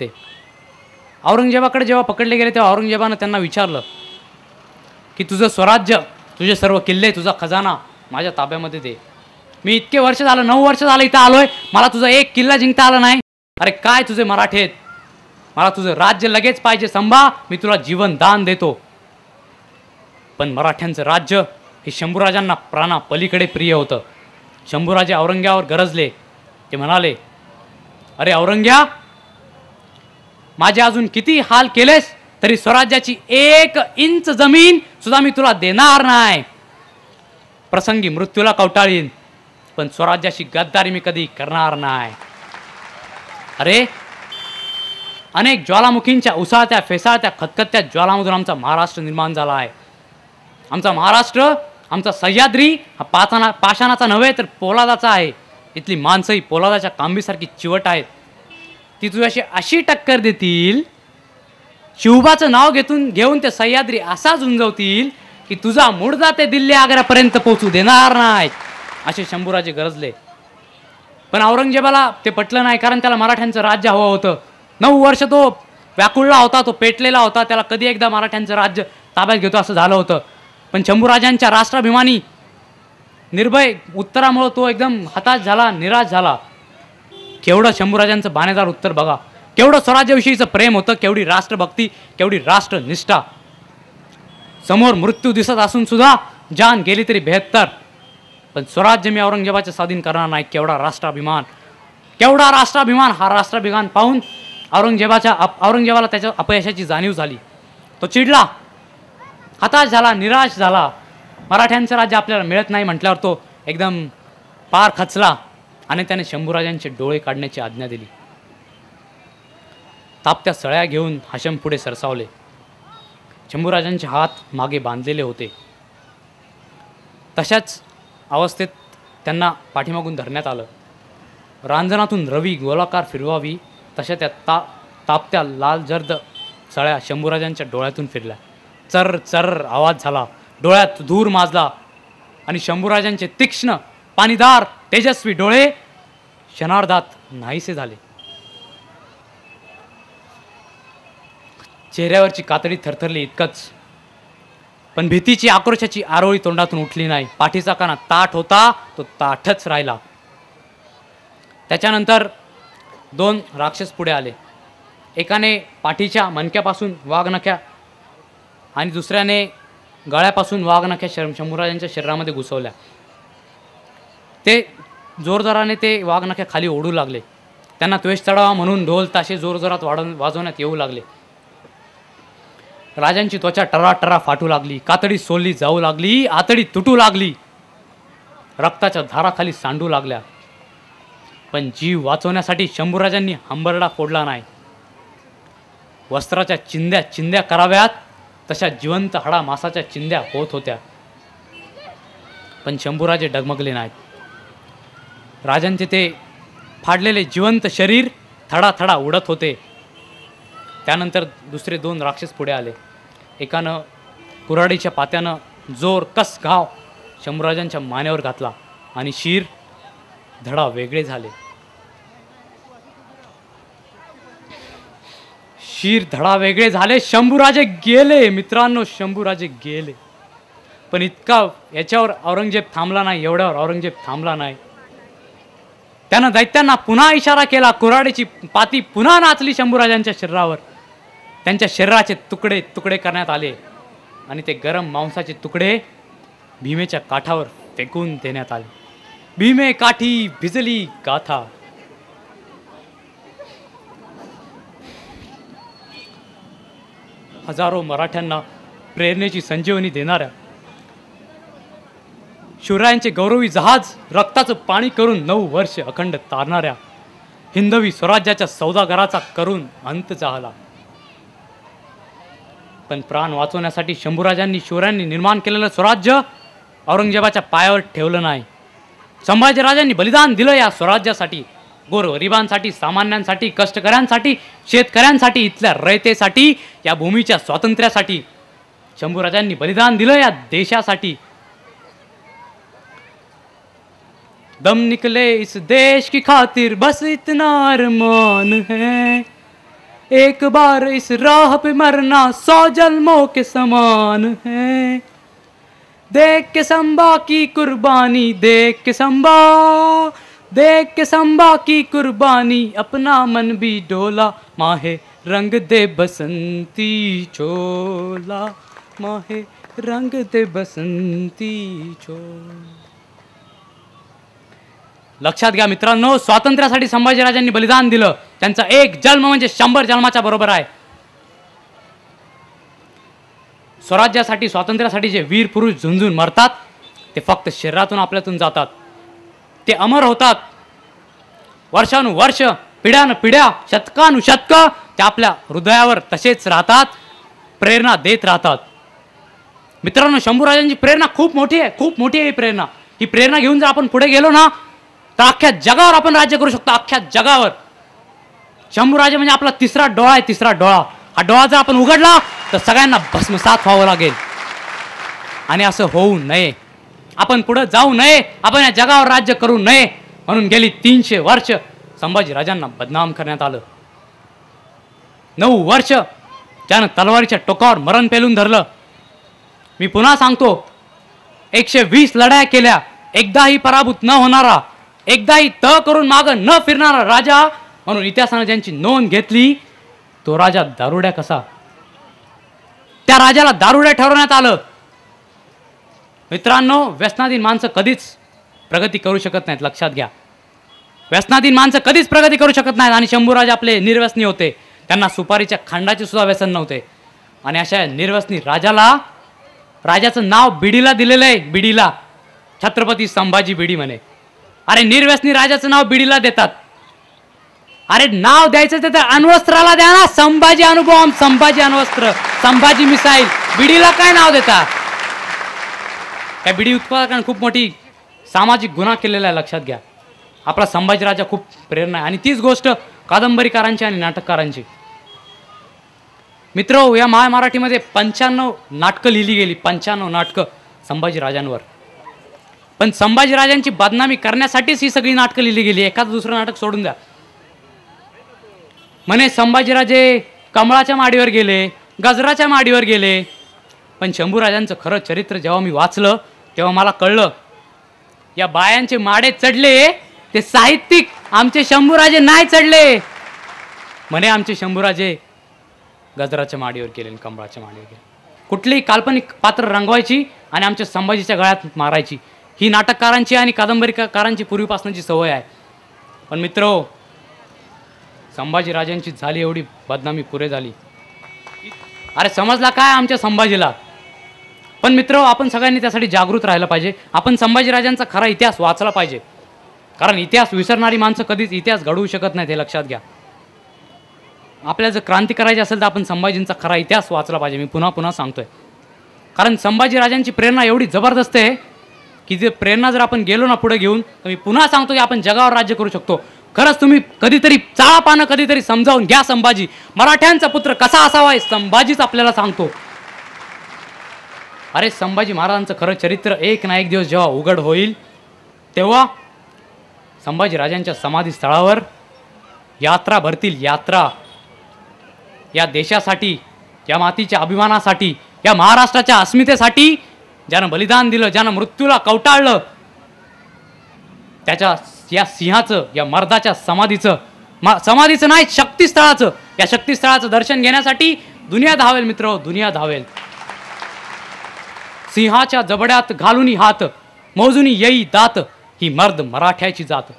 ते औरंगजेबाकडे जेव्हा पकडले गेले तेव्हा औरंगजेबानं त्यांना विचारलं की तुझं स्वराज्य, तुझे सर्व किल्ले, तुझा खजाना माझ्या ताब्यामध्ये दे. मी इतके वर्ष झालं, 9 वर्ष झालं इथं आलोय, मला तुझा एक किल्ला जिंकता आला नाही. अरे काय तुझे मराठे आहेत, मला तुझं राज्य लगेच पाहिजे संभा, मी तुला जीवन दान देतो. पण मराठ्यांचं राज्य हे शंभूराजांना प्राणा पलीकडे प्रिय होतं. शंभूराजे औरंग्यावर गरजले. ते म्हणाले, अरे औरंग्या, माझे अजून किती हाल केलेस तरी स्वराज्याची 1 इंच जमीन सुद्धा मी तुला देणार नाही. प्रसंगी मृत्यूला कवटाळीन, पण स्वराज्याशी गद्दारी मी कधी करणार नाही. अरे अनेक ज्वालामुखींच्या उसाळत्या फेसाळत्या खतखत्या ज्वालामधून आमचा महाराष्ट्र निर्माण झाला आहे. आमचा महाराष्ट्र, आमचा सह्याद्री हा पाषाणाचा नव्हे तर पोलादाचा आहे. इथली माणसंही पोलादाच्या कांबीसारखी चिवट आहेत. ती तुझ्याशी अशी टक्कर देतील, शिवबाचं नाव घेऊन ते सह्याद्री असा झुंजवतील की तुझा मुडदा ते दिल्ली आग्र्यापर्यंत पोहोचू देणार नाहीत. असे शंभूराजे गरजले. पण औरंगजेबाला ते पटलं नाही, कारण त्याला मराठ्यांचं राज्य हवं होतं. 9 वर्ष तो व्याकुळला होता, तो पेटलेला होता. त्याला कधी एकदा मराठ्यांचं राज्य ताब्यात घेतो असं झालं होतं. पण शंभूराजांच्या राष्ट्राभिमानी निर्भय उत्तरामुळं तो एकदम हताश झाला, निराश झाला. केवढं शंभूराजांचं बाणेदार उत्तर बघा, केवढं स्वराज्याविषयीचं प्रेम होतं, केवढी राष्ट्रभक्ती, केवढी राष्ट्रनिष्ठा. समोर मृत्यू दिसत असून सुद्धा जान गेली तरी 72, पण स्वराज्य मी औरंगजेबाच्या स्वाधीन करणार नाही. केवढा राष्ट्राभिमान, केवढा राष्ट्राभिमान. हा राष्ट्राभिमान पाहून औरंगजेबाला त्याच्या अपयशाची जाणीव झाली. तो चिडला, हताश झाला, निराश झाला. मराठ्यांचं राज्य आपल्याला मिळत नाही म्हटल्यावर तो एकदम पार खचला आणि त्याने शंभूराजांचे डोळे काढण्याची आज्ञा दिली. तापत्या सळ्या घेऊन हाशम पुढे सरसावले. शंभूराजांचे हात मागे बांधलेले होते. तशाच अवस्थेत त्यांना पाठीमागून धरण्यात आलं. रांजणातून रवी गोलाकार फिरवावी तशा त्या तापत्या लाल जर्द सळ्या शंभूराजांच्या डोळ्यातून फिरल्या. चर चर आवाज झाला, डोळ्यात धूर माजला आणि शंभूराजांचे तीक्ष्ण, पाणीदार, तेजस्वी डोळे क्षणार्धात नाहीसे झाले. चेहऱ्यावरची कातडी थरथरली इतकंच, पण भीतीची, आक्रोशाची आरोळी तोंडातून उठली नाही. पाठीचा काना ताठ होता, तो ताठच राहिला. त्याच्यानंतर 2 राक्षस पुढे आले. एकाने पाठीच्या मणक्यापासून वाघनख्या आणि दुसऱ्याने गळ्यापासून वाघनख्या शंभूराजांच्या शरीरामध्ये घुसवल्या. ते जोरजोराने ते वाघनख्या खाली ओढू लागले. त्यांना द्वेष चढावा म्हणून ढोल ताशे जोरजोरात वाजवण्यात येऊ लागले. राजांची त्वचा टराटरा फाटू लागली, कातडी सोलली जाऊ लागली, आतडी तुटू लागली, रक्ताच्या धारा खाली सांडू लागल्या. पण जीव वाचवण्यासाठी शंभूराजांनी हंबरडा फोडला नाही. वस्त्राच्या चिंध्या चिंध्या कराव्यात तशा जिवंत हाडा मासाच्या चिंध्या होत होत्या. पण शंभूराजे डगमगले नाहीत. राजांचे ते फाडलेले जिवंत शरीर थडा थडा उडत होते. त्यानंतर दुसरे 2 राक्षस पुढे आले. एकानं कुऱ्हाडीच्या पात्यानं जोर कस घाव शंभूराजांच्या मानेवर घातला आणि शीर धडा वेगळे झाले. शीर धडा वेगळे झाले. शंभूराजे गेले मित्रांनो, शंभूराजे गेले. पण इतका याच्यावर औरंगजेब थांबला नाही, एवढ्यावर औरंगजेब थांबला नाही. त्यानं दैत्यांना पुन्हा इशारा केला. कुऱ्हाडीची पाती पुन्हा नाचली शंभूराजांच्या शरीरावर. त्यांच्या शरीराचे तुकडे तुकडे करण्यात आले आणि ते गरम मांसाचे तुकडे भीमेच्या काठावर फेकून देण्यात आले. भीमे काठी भिजली गाथा. हजारो मराठ्यांना प्रेरणेची संजीवनी देणाऱ्या शिवरायांचे गौरवी जहाज रक्ताचं पाणी करून 9 वर्ष अखंड तारणाऱ्या हिंदवी स्वराज्याच्या सौदागराचा करून अंत झाला. पण प्राण वाचवण्यासाठी शंभूराजांनी शिवरायांनी निर्माण केलेलं स्वराज्य औरंगजेबाच्या पायावर ठेवलं नाही. संभाजीराजांनी बलिदान दिलं या स्वराज्यासाठी, गोरगरिबांसाठी, सामान्यांसाठी, कष्टकऱ्यांसाठी, शेतकऱ्यांसाठी, इथल्या रयतेसाठी, या भूमीच्या स्वातंत्र्यासाठी. शंभूराजांनी बलिदान दिलं या देशासाठी. दम निकले इस देश की खातिर बस इतना अरमान है, एक बार इस राह पे मरना 100 जन्मों के समान है। देख के संबा की कुर्बानी, देख के संबा, देख के संबा की कुर्बानी, अपना मन भी डोला, माहे रंग दे बसंती चोला, माहे रंग दे बसंती चोला। लक्षात घ्या मित्रांनो, स्वातंत्र्यासाठी संभाजीराजांनी बलिदान दिलं, त्यांचा एक जन्म म्हणजे 100 जन्माच्या बरोबर आहे। स्वराज्यासाठी, स्वातंत्र्यासाठी जे वीर पुरुष झुंजून मरतात ते फक्त शरीरातून आपल्यातून जातात, ते अमर होतात। वर्षानुवर्ष, पिढ्यानपिढ्या, शतकानुशतक ते आपल्या हृदयावर तसेच राहतात, प्रेरणा देत राहतात। मित्रांनो, शंभूराजांची प्रेरणा खूप मोठी आहे, खूप मोठी आहे ही प्रेरणा। ही प्रेरणा घेऊन जर आपण पुढे गेलो ना तर अख्ख्या जगावर आपण राज्य करू शकतो, अख्ख्या जगावर। शंभूराजे म्हणजे आपला तिसरा डोळा आहे, तिसरा डोळा। हा डोळा जर आपण उघडला तर सगळ्यांना भस्मसात व्हावं लागेल, आणि असं होऊ नये। आपण पुढे जाऊ नये, आपण या जगावर राज्य करू नये, म्हणून गेली 300 वर्ष संभाजीराजांना बदनाम करण्यात आलं। 9 वर्ष ज्यानं तलवारीच्या टोकावर मरण पेलून धरलं। मी पुन्हा सांगतो, 120 लढाया केल्या, एकदाही पराभूत न होणारा, एकदाही तह करून मागं न फिरणारा राजा म्हणून इतिहासाने ज्यांची नोंद घेतली, तो राजा दारुड्या कसा, त्या राजाला दारुड्या ठरवण्यात आलं। मित्रांनो, व्यसनाधीन माणसं कधीच प्रगती करू शकत नाहीत, लक्षात घ्या। व्यसनाधीन माणसं कधीच प्रगती करू शकत नाहीत, आणि शंभूराजे आपले निर्व्यसनी होते, त्यांना सुपारीच्या खंडाचे सुद्धा व्यसन नव्हते। आणि अशा निर्व्यसनी राजाला, राजाचं नाव बिडीला दिलेलं आहे, बिडीला, छत्रपती संभाजी बिडी म्हणे। अरे निर्व्यसनी राजाचं नाव बिडीला देतात, अरे नाव द्यायचं तर अण्वस्त्राला द्या ना, संभाजी अणुबॉम्ब, संभाजी अण्वस्त्र, संभाजी मिसाईल, बिडीला काय नाव देता? त्या बिडी उत्पादकांनी खूप मोठी सामाजिक गुन्हा केलेला आहे, लक्षात घ्या। आपला संभाजीराजा खूप प्रेरणा आहे, आणि तीच गोष्ट कादंबरीकारांची आणि नाटककारांची। मित्र, या मराठीमध्ये 95 नाटकं लिहिली गेली, 95 नाटकं संभाजीराजांवर। पण संभाजीराजांची बदनामी करण्यासाठीच ही सगळी नाटकं लिहिली गेली, एखादं दुसरं नाटक सोडून द्या। म्हणे संभाजीराजे कमळाच्या माडीवर गेले, गजराच्या माडीवर गेले, पण शंभूराजांचं खरं चरित्र जेव्हा मी वाचलं तेव्हा मला कळलं, या बायांचे माडे चढले ते साहित्यिक, आमचे शंभूराजे नाही चढले। म्हणे आमचे शंभूराजे गजराच्या माडीवर गेले, कमळाच्या माडीवर गेले। कुठलीही काल्पनिक पात्र रंगवायची आणि आमच्या संभाजीच्या गळ्यात मारायची, ही नाटककारांची आणि कादंबरीकारांची पूर्वीपासूनची सवय आहे। पण मित्रो, संभाजीराजांची झाली एवढी बदनामी पुरे झाली, अरे समजला काय आमच्या संभाजीला? पण मित्रो, आपण सगळ्यांनी त्यासाठी जागृत राहायला पाहिजे। आपण संभाजीराजांचा खरा इतिहास वाचला पाहिजे, कारण इतिहास विसरणारी माणसं कधीच इतिहास घडवू शकत नाहीत, हे लक्षात घ्या। आपल्याला जर क्रांती करायची असेल तर आपण संभाजींचा खरा इतिहास वाचला पाहिजे। मी पुन्हा पुन्हा सांगतोय, कारण संभाजीराजांची प्रेरणा एवढी जबरदस्त आहे की ते प्रेरणा जर आपण गेलो ना पुढे घेऊन, तर मी पुन्हा सांगतो की आपण जगावर राज्य करू शकतो। खरंच तुम्ही कधीतरी चाळा पानं कधीतरी समजावून घ्या, संभाजी मराठ्यांचा पुत्र कसा असावा हे संभाजीच आपल्याला सांगतो। अरे संभाजी महाराजांचं खरं चरित्र एक ना एक दिवस जेव्हा उघड होईल, तेव्हा संभाजीराजांच्या समाधी स्थळावर यात्रा भरतील, यात्रा। या देशासाठी, या मातीच्या अभिमानासाठी, या महाराष्ट्राच्या अस्मितेसाठी ज्यानं बलिदान दिलं, ज्यानं मृत्यूला कवटाळलं, त्याच्या या सिंहाचं, या मर्दाच्या समाधीचं, समाधीचं नाही शक्तिस्थळाचं, या शक्तिस्थळाचं दर्शन घेण्यासाठी दुनिया धावेल मित्र, दुनिया धावेल। सिंहाच्या जबड्यात घालूनी हात, मोजूनी येई दात, ही मर्द मराठ्याची जात।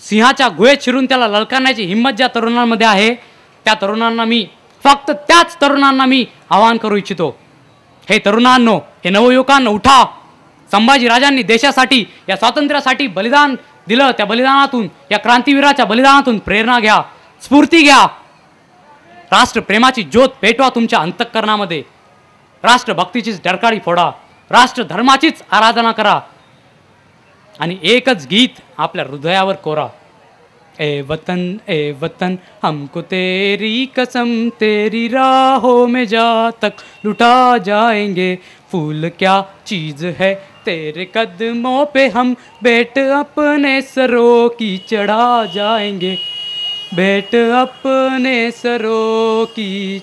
सिंहाच्या गुहेत शिरून त्याला ललकारण्याची हिंमत ज्या तरुणांमध्ये आहे, त्या तरुणांना मी, फक्त त्याच तरुणांना मी आवाहन करू इच्छितो, हे तरुणांनो, हे नवयुवकांनो, उठा। संभाजीराजांनी देशासाठी, या स्वातंत्र्यासाठी बलिदान दिलं, त्या बलिदानातून, या क्रांतीवीराच्या बलिदानातून प्रेरणा घ्या, स्फूर्ती घ्या। राष्ट्रप्रेमाची ज्योत पेटवा तुमच्या अंतःकरणामध्ये, राष्ट्रभक्तीचीच डरकाळी फोडा, राष्ट्रधर्माचीच आराधना करा, आणि एकच गीत आपल्या हृदयावर कोरा, ए वतन हमको तेरी कसम, तेरी राहों में जा तक लुटा जाएंगे, फूल क्या चीज़ है तेरे कदमों पे हम, बेट अपने सरों की चढ़ा जाएंगे। भेंट अपने सरों की